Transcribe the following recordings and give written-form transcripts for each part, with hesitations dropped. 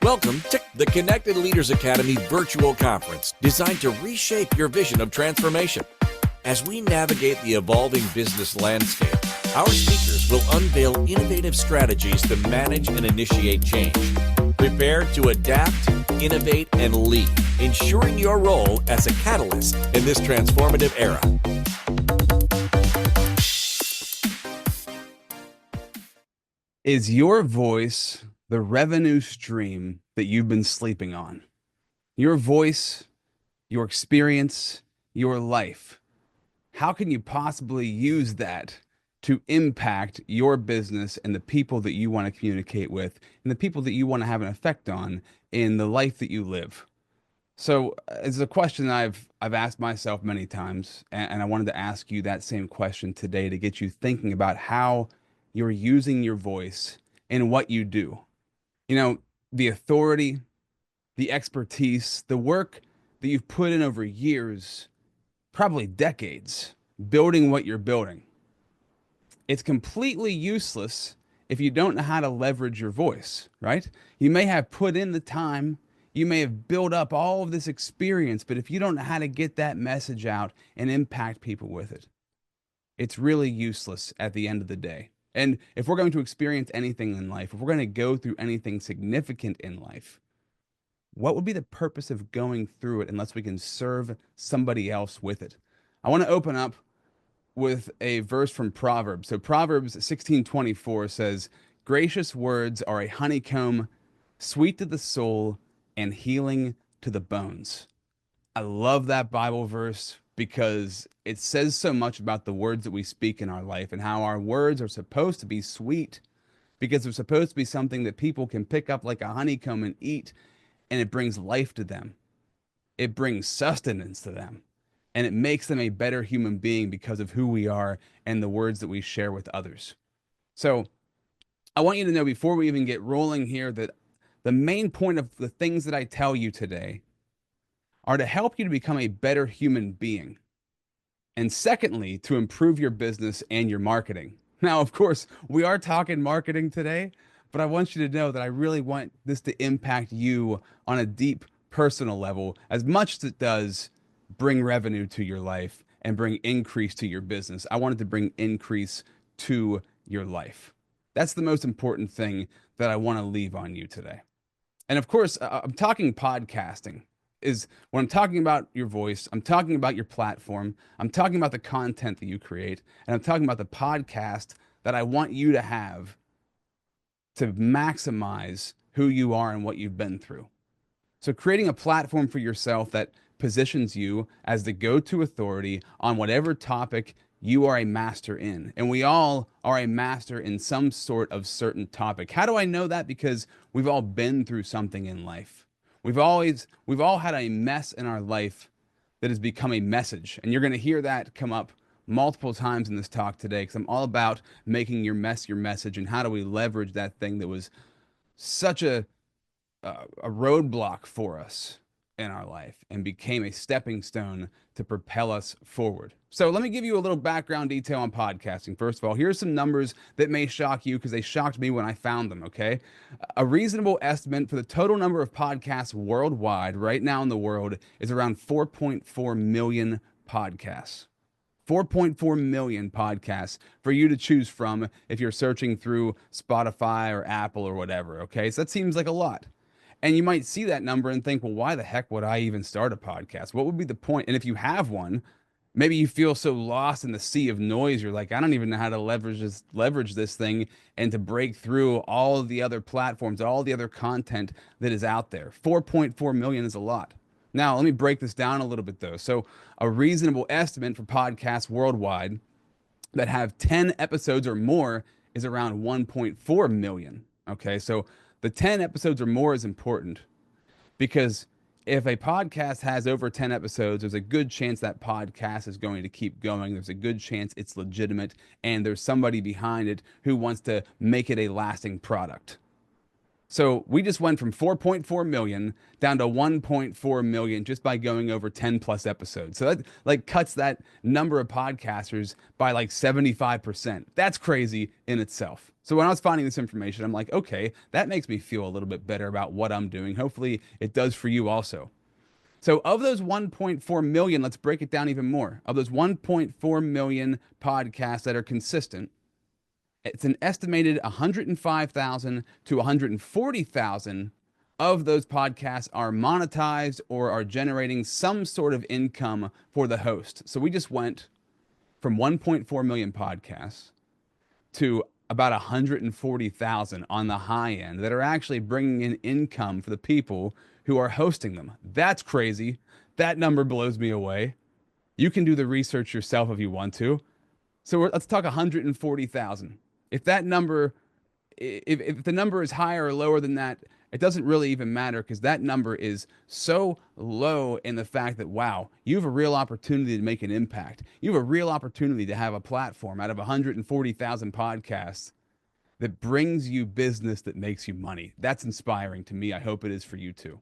Welcome to the Connected Leaders Academy virtual conference designed to reshape your vision of transformation. As we navigate the evolving business landscape, our speakers will unveil innovative strategies to manage and initiate change. Prepare to adapt, innovate, and lead, ensuring your role as a catalyst in this transformative era. Is your voice the revenue stream that you've been sleeping on? Your voice, your experience, your life. How can you possibly use that to impact your business and the people that you want to communicate with and the people that you want to have an effect on in the life that you live? So it's a question I've asked myself many times, and I wanted to ask you that same question today to get you thinking about how you're using your voice in what you do. You know, the authority, the expertise, the work that you've put in over years, probably decades, building what you're building. It's completely useless if you don't know how to leverage your voice, right? You may have put in the time, you may have built up all of this experience, but if you don't know how to get that message out and impact people with it, it's really useless at the end of the day. And if we're going to experience anything in life, if we're going to go through anything significant in life, what would be the purpose of going through it unless we can serve somebody else with it? I want to open up with a verse from Proverbs. So Proverbs 16:24 says, "Gracious words are a honeycomb, sweet to the soul and healing to the bones." I love that Bible verse because it says so much about the words that we speak in our life and how our words are supposed to be sweet because they're supposed to be something that people can pick up like a honeycomb and eat, and it brings life to them. It brings sustenance to them, and it makes them a better human being because of who we are and the words that we share with others. So I want you to know before we even get rolling here that the main point of the things that I tell you today are to help you to become a better human being. And secondly, to improve your business and your marketing. Now, of course, we are talking marketing today, but I want you to know that I really want this to impact you on a deep personal level as much as it does bring revenue to your life and bring increase to your business. I want it to bring increase to your life. That's the most important thing that I want to leave on you today. And of course, I'm talking podcasting. Is when I'm talking about your voice, I'm talking about your platform, I'm talking about the content that you create, and I'm talking about the podcast that I want you to have to maximize who you are and what you've been through. So creating a platform for yourself that positions you as the go-to authority on whatever topic you are a master in. And we all are a master in some sort of certain topic. How do I know that? Because we've all been through something in life. We've all had a mess in our life that has become a message. And you're going to hear that come up multiple times in this talk today because I'm all about making your mess your message and how do we leverage that thing that was such a roadblock for us in our life and became a stepping stone to propel us forward. So let me give you a little background detail on podcasting. First of all, here's some numbers that may shock you because they shocked me when I found them, okay? A reasonable estimate for the total number of podcasts worldwide right now in the world is around 4.4 million podcasts. 4.4 million podcasts for you to choose from if you're searching through Spotify or Apple or whatever, okay? So that seems like a lot. And you might see that number and think, well, why the heck would I even start a podcast? What would be the point? And if you have one, maybe you feel so lost in the sea of noise, you're like, I don't even know how to leverage this thing and to break through all of the other platforms, all the other content that is out there. 4.4 million is a lot. Now, let me break this down a little bit, though. So a reasonable estimate for podcasts worldwide that have 10 episodes or more is around 1.4 million. Okay, so the 10 episodes or more is important because if a podcast has over 10 episodes, there's a good chance that podcast is going to keep going. There's a good chance it's legitimate and there's somebody behind it who wants to make it a lasting product. So we just went from 4.4 million down to 1.4 million just by going over 10 plus episodes. So that like cuts that number of podcasters by like 75%. That's crazy in itself. So when I was finding this information, I'm like, okay, that makes me feel a little bit better about what I'm doing. Hopefully it does for you also. So of those 1.4 million, let's break it down even more. Of those 1.4 million podcasts that are consistent, it's an estimated 105,000 to 140,000 of those podcasts are monetized or are generating some sort of income for the host. So we just went from 1.4 million podcasts to about 140,000 on the high end that are actually bringing in income for the people who are hosting them. That's crazy. That number blows me away. You can do the research yourself if you want to. So let's talk 140,000. If that number, if the number is higher or lower than that, it doesn't really even matter because that number is so low in the fact that, wow, you have a real opportunity to make an impact. You have a real opportunity to have a platform out of 140,000 podcasts that brings you business that makes you money. That's inspiring to me. I hope it is for you too.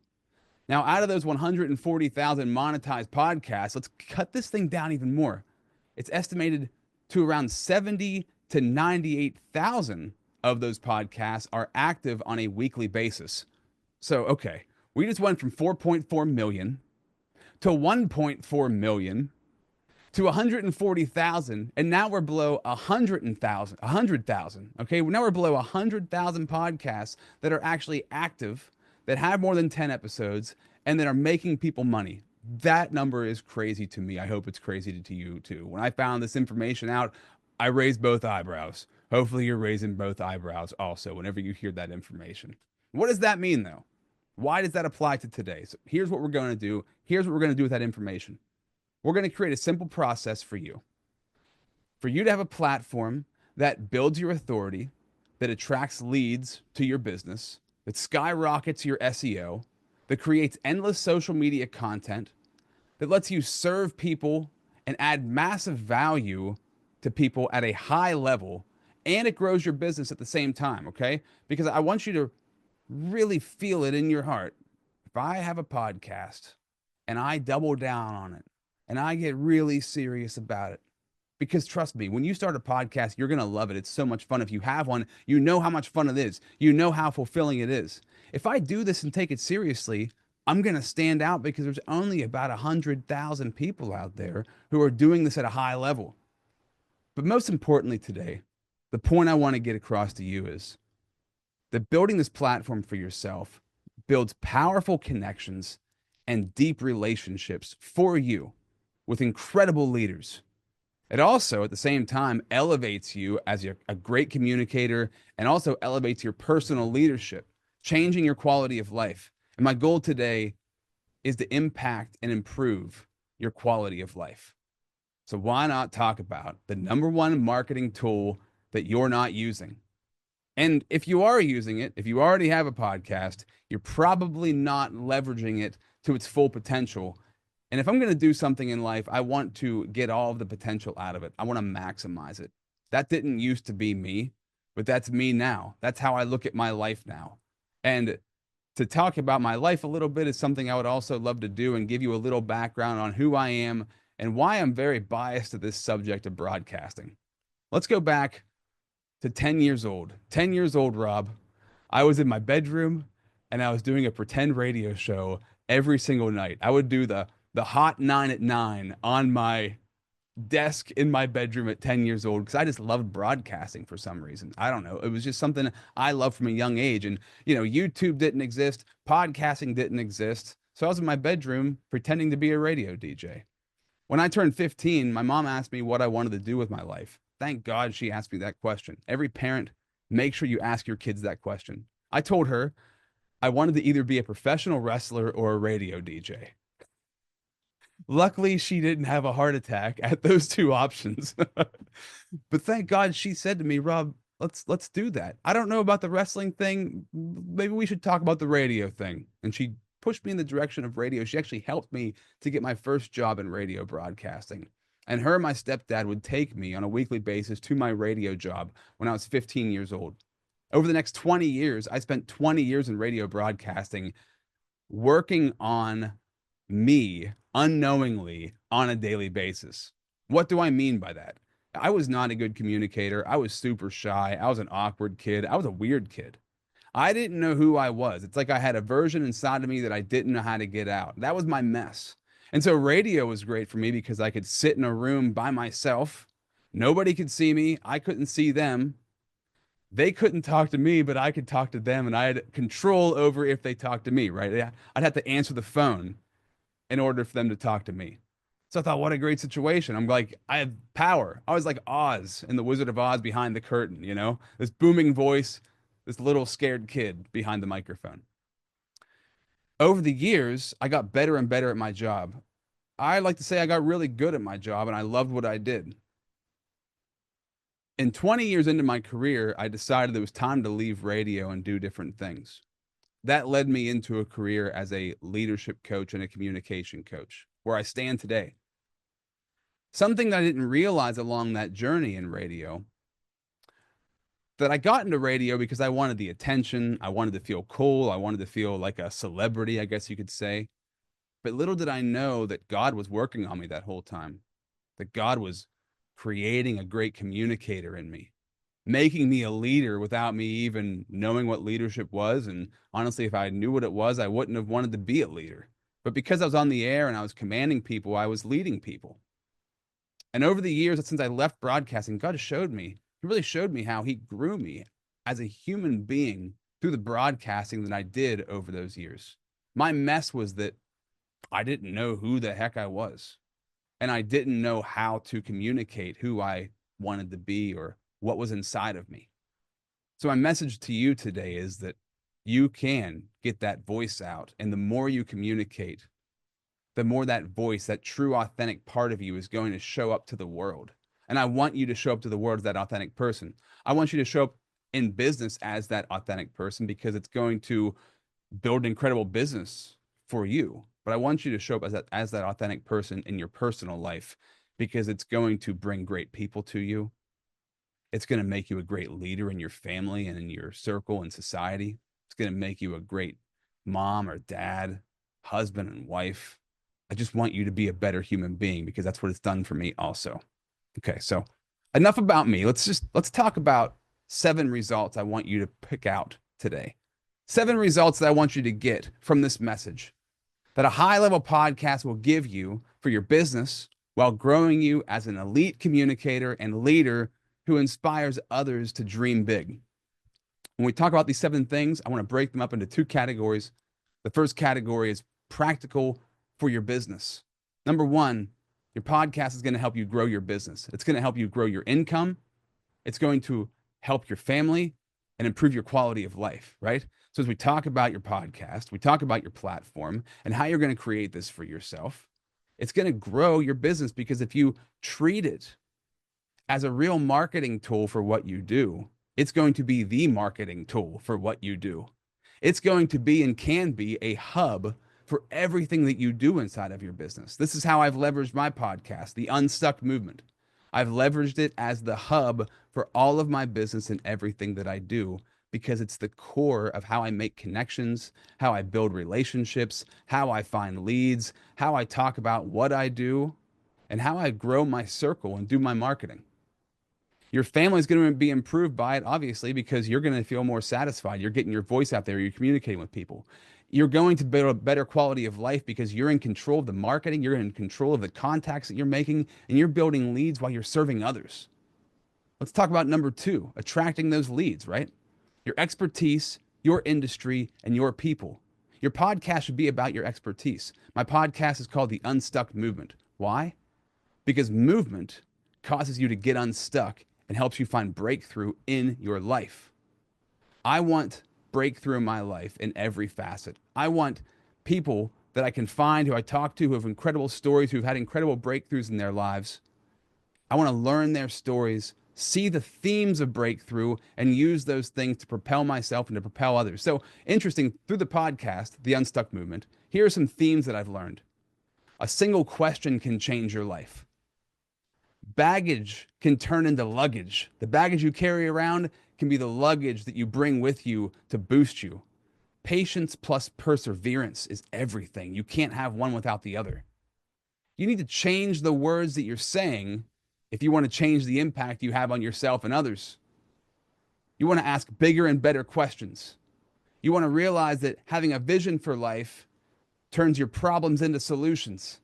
Now, out of those 140,000 monetized podcasts, let's cut this thing down even more. It's estimated to around 70 to 98,000 of those podcasts are active on a weekly basis. So, okay, we just went from 4.4 million to 1.4 million to 140,000, and now we're below 100,000. Okay, now we're below 100,000 podcasts that are actually active, that have more than 10 episodes, and that are making people money. That number is crazy to me. I hope it's crazy to you too. When I found this information out, I raised both eyebrows. Hopefully, you're raising both eyebrows also whenever you hear that information. What does that mean though? Why does that apply to today? So here's what we're going to do. Here's what we're going to do with that information. We're going to create a simple process for you to have a platform that builds your authority, that attracts leads to your business, that skyrockets your SEO, that creates endless social media content, that lets you serve people and add massive value to people at a high level, and it grows your business at the same time, okay? Because I want you to really feel it in your heart. If I have a podcast and I double down on it and I get really serious about it, because trust me, when you start a podcast, you're going to love it. It's so much fun. If you have one, you know how much fun it is. You know how fulfilling it is. If I do this and take it seriously, I'm going to stand out because there's only about 100,000 people out there who are doing this at a high level. But most importantly today, the point I want to get across to you is that building this platform for yourself builds powerful connections and deep relationships for you with incredible leaders. It also, at the same time, elevates you as a great communicator and also elevates your personal leadership, changing your quality of life. And my goal today is to impact and improve your quality of life. So why not talk about the number one marketing tool that you're not using? And if you are using it, if you already have a podcast, you're probably not leveraging it to its full potential. And if I'm going to do something in life, I want to get all of the potential out of it. I want to maximize it. That didn't used to be me, but that's me now. That's how I look at my life now. And to talk about my life a little bit is something I would also love to do and give you a little background on who I am and why I'm very biased to this subject of broadcasting. Let's go back to 10 years old. 10 years old, Rob. I was in my bedroom and I was doing a pretend radio show every single night. I would do the hot 9 at 9 on my desk in my bedroom at 10 years old because I just loved broadcasting for some reason. I don't know. It was just something I loved from a young age. And, YouTube didn't exist. Podcasting didn't exist. So I was in my bedroom pretending to be a radio DJ. When I turned 15, my mom asked me what I wanted to do with my life. Thank God she asked me that question. Every parent, make sure you ask your kids that question. I told her I wanted to either be a professional wrestler or a radio DJ. Luckily, she didn't have a heart attack at those two options. But thank God she said to me, Rob, let's do that. I don't know about the wrestling thing. Maybe we should talk about the radio thing. And she pushed me in the direction of radio. She actually helped me to get my first job in radio broadcasting. And her and my stepdad would take me on a weekly basis to my radio job when I was 15 years old. Over the next 20 years, I spent 20 years in radio broadcasting working on me unknowingly on a daily basis. What do I mean by that? I was not a good communicator. I was super shy. I was an awkward kid. I was a weird kid. I didn't know who I was. It's like I had a version inside of me that I didn't know how to get out. That was my mess. And so radio was great for me because I could sit in a room by myself. Nobody could see me. I couldn't see them. They couldn't talk to me, but I could talk to them, and I had control over if they talked to me, right? I'd have to answer the phone in order for them to talk to me. So I thought, what a great situation. I'm like, I have power. I was like Oz in the Wizard of Oz behind the curtain, this booming voice, this little scared kid behind the microphone. Over the years, I got better and better at my job. I like to say I got really good at my job and I loved what I did. And 20 years into my career, I decided it was time to leave radio and do different things. That led me into a career as a leadership coach and a communication coach, where I stand today. Something that I didn't realize along that journey in radio, that I got into radio because I wanted the attention. I wanted to feel cool. I wanted to feel like a celebrity, I guess you could say. But little did I know that God was working on me that whole time, that God was creating a great communicator in me, making me a leader without me even knowing what leadership was. And honestly, if I knew what it was, I wouldn't have wanted to be a leader. But because I was on the air and I was commanding people, I was leading people. And over the years, since I left broadcasting, God showed me, He really showed me how He grew me as a human being through the broadcasting that I did over those years. My mess was that I didn't know who the heck I was. And I didn't know how to communicate who I wanted to be or what was inside of me. So my message to you today is that you can get that voice out. And the more you communicate, the more that voice, that true, authentic part of you is going to show up to the world. And I want you to show up to the world as that authentic person. I want you to show up in business as that authentic person because it's going to build an incredible business for you. But I want you to show up as that authentic person in your personal life because it's going to bring great people to you. It's going to make you a great leader in your family and in your circle and society. It's going to make you a great mom or dad, husband and wife. I just want you to be a better human being because that's what it's done for me also. Okay, so enough about me. Let's talk about 7 results I want you to pick out today. 7 results that I want you to get from this message that a high-level podcast will give you for your business while growing you as an elite communicator and leader who inspires others to dream big. When we talk about these 7 things, I want to break them up into 2 categories. The first category is practical for your business. Number 1, your podcast is going to help you grow your business. It's going to help you grow your income. It's going to help your family and improve your quality of life, right? So as we talk about your podcast, we talk about your platform and how you're going to create this for yourself, it's going to grow your business because if you treat it as a real marketing tool for what you do, it's going to be the marketing tool for what you do. It's going to be and can be a hub for everything that you do inside of your business. This is how I've leveraged my podcast, The Unstuck Movement. I've leveraged it as the hub for all of my business and everything that I do because it's the core of how I make connections, how I build relationships, how I find leads, how I talk about what I do, and how I grow my circle and do my marketing. Your family is going to be improved by it, obviously, because you're going to feel more satisfied. You're getting your voice out there. You're communicating with people. You're going to build a better quality of life because you're in control of the marketing. You're in control of the contacts that you're making, and you're building leads while you're serving others. Let's talk about number 2, attracting those leads, right? Your expertise, your industry, and your people. Your podcast should be about your expertise. My podcast is called The Unstuck Movement. Why? Because movement causes you to get unstuck and helps you find breakthrough in your life. I want breakthrough in my life in every facet. I want people that I can find who I talk to who have incredible stories, who've had incredible breakthroughs in their lives. I want to learn their stories, see the themes of breakthrough, and use those things to propel myself and to propel others. So interesting, through the podcast, The Unstuck Movement, here are some themes that I've learned. A single question can change your life. Baggage can turn into luggage. The baggage you carry around can be the luggage that you bring with you to boost you. Patience plus perseverance is everything. You can't have one without the other. You need to change the words that you're saying if you want to change the impact you have on yourself and others. You want to ask bigger and better questions. You want to realize that having a vision for life turns your problems into solutions,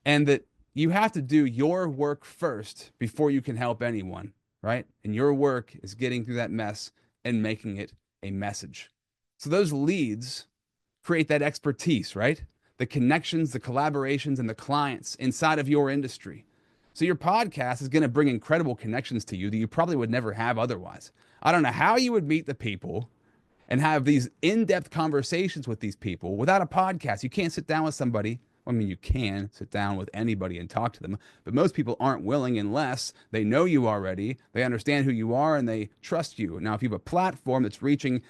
and that you have to do your work first before you can help anyone, right? And your work is getting through that mess and making it a message. So those leads create that expertise, right? The connections, the collaborations, and the clients inside of your industry. So your podcast is going to bring incredible connections to you that you probably would never have otherwise. I don't know how you would meet the people and have these in-depth conversations with these people without a podcast. You can't sit down with somebody. I mean, you can sit down with anybody and talk to them, but most people aren't willing unless they know you already, they understand who you are, and they trust you. Now, if you have a platform that's reaching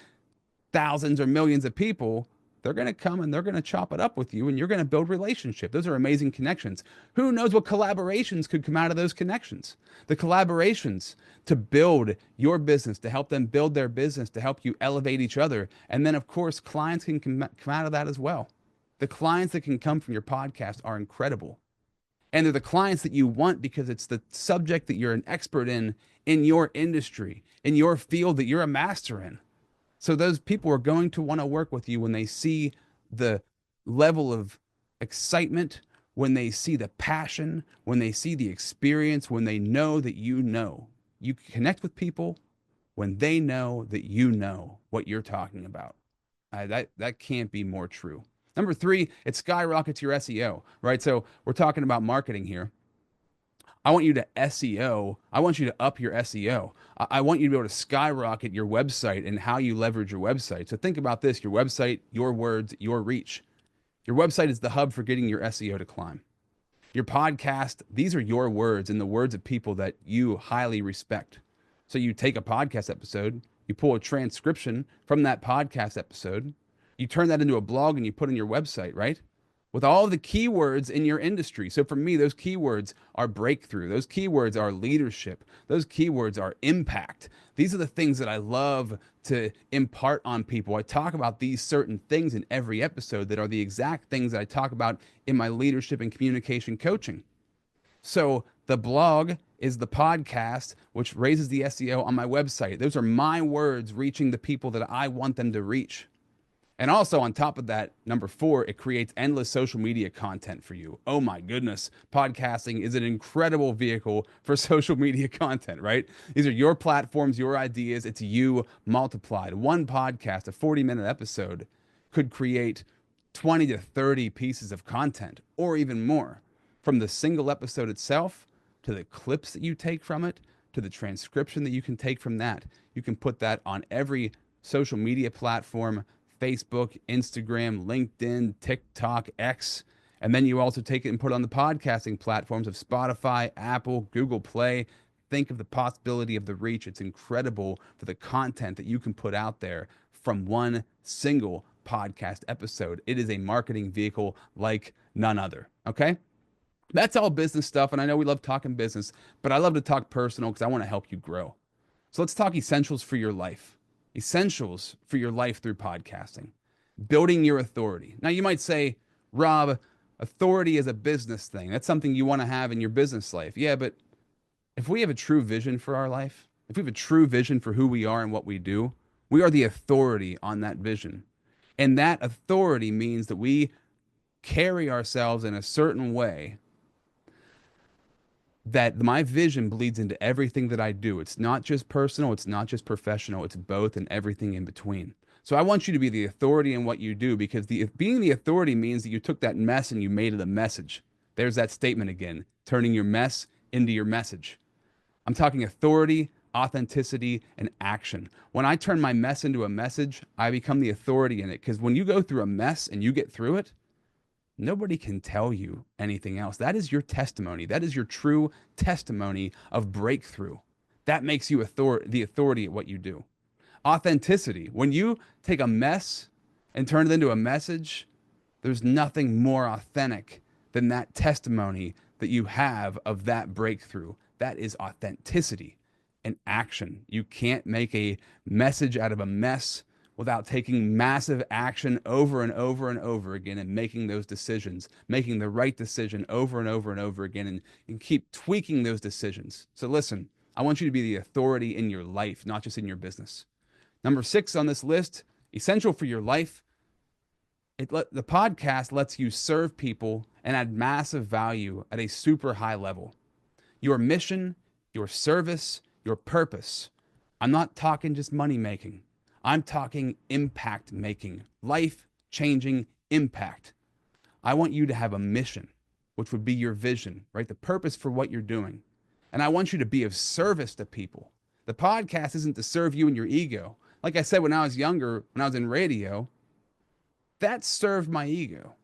thousands or millions of people, they're going to come and they're going to chop it up with you, and you're going to build relationship. Those are amazing connections. Who knows what collaborations could come out of those connections? The collaborations to build your business, to help them build their business, to help you elevate each other. And then, of course, clients can come out of that as well. The clients that can come from your podcast are incredible. And they're the clients that you want because it's the subject that you're an expert in your industry, in your field that you're a master in. So those people are going to want to work with you when they see the level of excitement, when they see the passion, when they see the experience, when they know that you know. You connect with people when they know that you know what you're talking about. That can't be more true. Number 3, it skyrockets your SEO, right? So we're talking about marketing here. I want you to SEO. I want you to up your SEO. I want you to be able to skyrocket your website and how you leverage your website. So think about this, your website, your words, your reach. Your website is the hub for getting your SEO to climb. Your podcast, these are your words and the words of people that you highly respect. So you take a podcast episode, you pull a transcription from that podcast episode, you turn that into a blog and you put on your website, right? With all the keywords in your industry. So for me, those keywords are breakthrough. Those keywords are leadership. Those keywords are impact. These are the things that I love to impart on people. I talk about these certain things in every episode that are the exact things that I talk about in my leadership and communication coaching. So the blog is the podcast, which raises the SEO on my website. Those are my words reaching the people that I want them to reach. And also on top of that, number 4, it creates endless social media content for you. Oh my goodness. Podcasting is an incredible vehicle for social media content, right? These are your platforms, your ideas. It's you multiplied. One podcast, a 40-minute episode, could create 20 to 30 pieces of content or even more. From the single episode itself to the clips that you take from it to the transcription that you can take from that. You can put that on every social media platform, Facebook, Instagram, LinkedIn, TikTok, X. And then you also take it and put it on the podcasting platforms of Spotify, Apple, Google Play. Think of the possibility of the reach. It's incredible for the content that you can put out there from one single podcast episode. It is a marketing vehicle like none other. Okay? That's all business stuff. And I know we love talking business, but I love to talk personal because I want to help you grow. So let's talk essentials for your life. Essentials for your life through podcasting. Building your authority. Now you might say, Rob, authority is a business thing. That's something you want to have in your business life. Yeah, but if we have a true vision for our life, if we have a true vision for who we are and what we do, we are the authority on that vision. And that authority means that we carry ourselves in a certain way that my vision bleeds into everything that I do. It's not just personal, it's not just professional, it's both and everything in between. So I want you to be the authority in what you do, because being the authority means that you took that mess and you made it a message. There's that statement again, turning your mess into your message. I'm talking authority, authenticity, and action. When I turn my mess into a message, I become the authority in it, because when you go through a mess and you get through it, nobody can tell you anything else. That is your testimony. That is your true testimony of breakthrough. That makes you the authority at what you do. Authenticity. When you take a mess and turn it into a message, there's nothing more authentic than that testimony that you have of that breakthrough. That is authenticity. and action. You can't make a message out of a mess without taking massive action over and over and over again and making those decisions, making the right decision over and over and over again, and keep tweaking those decisions. So listen, I want you to be the authority in your life, not just in your business. Number 6 on this list, essential for your life. The podcast lets you serve people and add massive value at a super high level. Your mission, your service, your purpose. I'm not talking just money making. I'm talking impact making, life changing impact. I want you to have a mission, which would be your vision, right? The purpose for what you're doing. And I want you to be of service to people. The podcast isn't to serve you and your ego. Like I said, when I was younger, when I was in radio, that served my ego.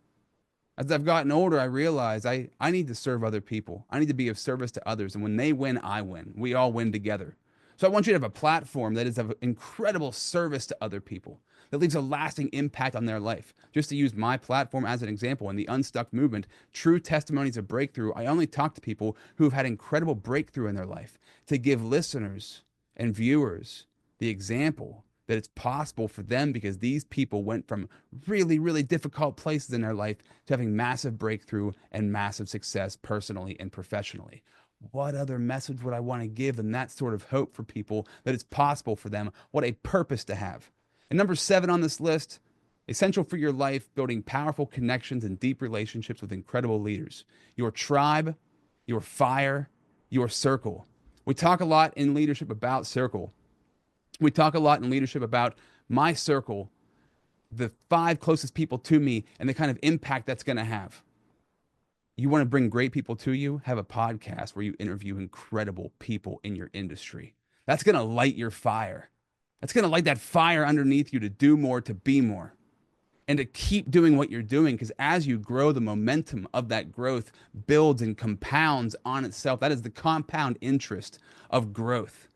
As I've gotten older, I realize I need to serve other people. I need to be of service to others. And when they win, I win. We all win together. So I want you to have a platform that is of incredible service to other people, that leaves a lasting impact on their life. Just to use my platform as an example, in the Unstuck movement, True Testimonies of Breakthrough, I only talk to people who have had incredible breakthrough in their life, to give listeners and viewers the example that it's possible for them, because these people went from really, really difficult places in their life to having massive breakthrough and massive success personally and professionally. What other message would I want to give them that sort of hope for people, that it's possible for them? What a purpose to have. And number 7 on this list, essential for your life, building powerful connections and deep relationships with incredible leaders. Your tribe, your fire, your circle. We talk a lot in leadership about circle. We talk a lot in leadership about my circle, the 5 closest people to me, and the kind of impact that's going to have. You want to bring great people to you? Have a podcast where you interview incredible people in your industry. That's going to light your fire. That's going to light that fire underneath you to do more, to be more, and to keep doing what you're doing, because as you grow, the momentum of that growth builds and compounds on itself. That is the compound interest of growth.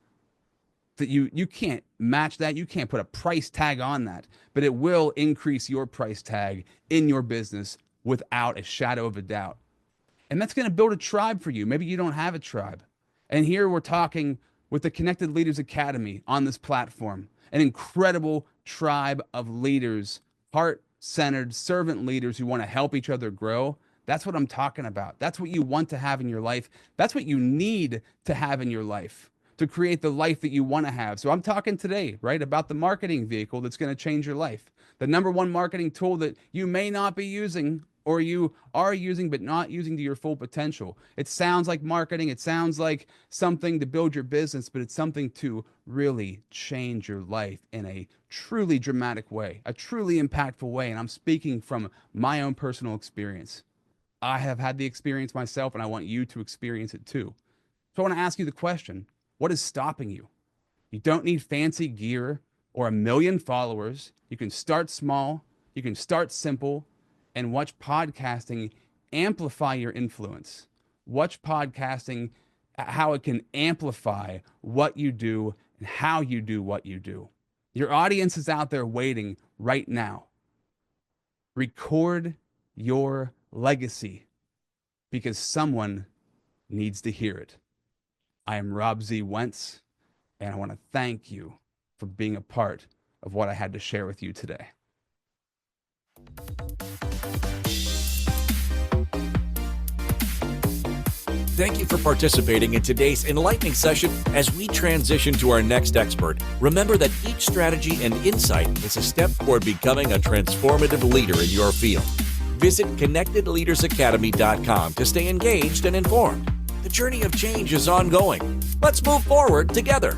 That you can't match that. You can't put a price tag on that, but it will increase your price tag in your business without a shadow of a doubt. And that's going to build a tribe for you. Maybe you don't have a tribe. And here we're talking with the Connected Leaders Academy on this platform, an incredible tribe of leaders, heart-centered servant leaders who want to help each other grow. That's what I'm talking about. That's what you want to have in your life. That's what you need to have in your life to create the life that you want to have. So I'm talking today, right, about the marketing vehicle that's going to change your life. The number 1 marketing tool that you may not be using, or you are using but not using to your full potential. It sounds like marketing. It sounds like something to build your business, but it's something to really change your life in a truly dramatic way, a truly impactful way. And I'm speaking from my own personal experience. I have had the experience myself, and I want you to experience it too. So I want to ask you the question, what is stopping you? You don't need fancy gear or 1 million followers. You can start small. You can start simple. And watch podcasting amplify your influence. Watch podcasting, how it can amplify what you do and how you do what you do. Your audience is out there waiting right now. Record your legacy, because someone needs to hear it. I am Rob Z. Wentz, and I want to thank you for being a part of what I had to share with you today. Thank you for participating in today's enlightening session. As we transition to our next expert, remember that each strategy and insight is a step toward becoming a transformative leader in your field. Visit ConnectedLeadersAcademy.com to stay engaged and informed. The journey of change is ongoing. Let's move forward together.